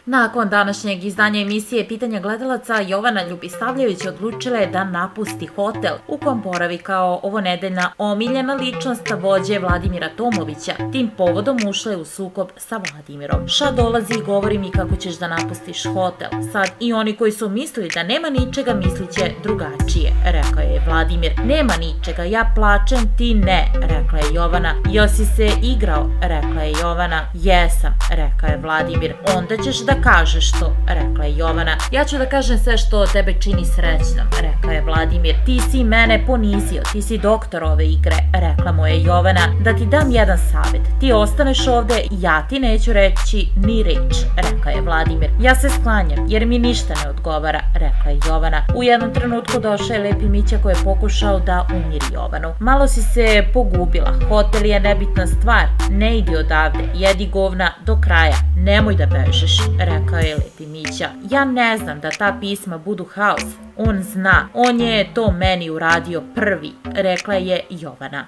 Nakon današnjeg izdanja emisije Pitanja gledalaca, Jovana Ljubisavljević odlučila je da napusti hotel u kom boravi kao ovonedeljna omiljena ličnost vođe Vladimira Tomovića. Tim povodom ušla je u sukob sa Vladimirom. Ša dolazi i govori mi kako ćeš da napustiš hotel. Sad i oni koji su mislili da nema ničega misliće drugačije, rekao je Vladimir. Nema ničega, ja plačem, ti ne, rekla je Jovana. Jel si se igrao, rekla je Jovana. Jesam, rekao je Vladimir. Onda ćeš da kažeš to, rekla je Jovana. Ja ću da kažem sve što tebe čini srećnom, rekao je Vladimir. Ti si mene ponizio, ti si doktor ove igre, rekla mu je Jovana. Da ti dam jedan savjet, ti ostaneš ovde, ja ti neću reći ni reč, rekao je Vladimir. Ja se sklanjam, jer mi ništa ne odgovara, rekla je Jovana. U jednom trenutku došao je Lepi Mića koji je pokušao da umiri Jovanu. Malo si se pogubila, hotel je nebitna stvar, ne idi odavde, jedi govna do kraja, nemoj da bežeš, rekao je Lepi Mića. Ja ne znam da ta pisma budu haos. On zna, on je to meni uradio prvi, rekla je Jovana.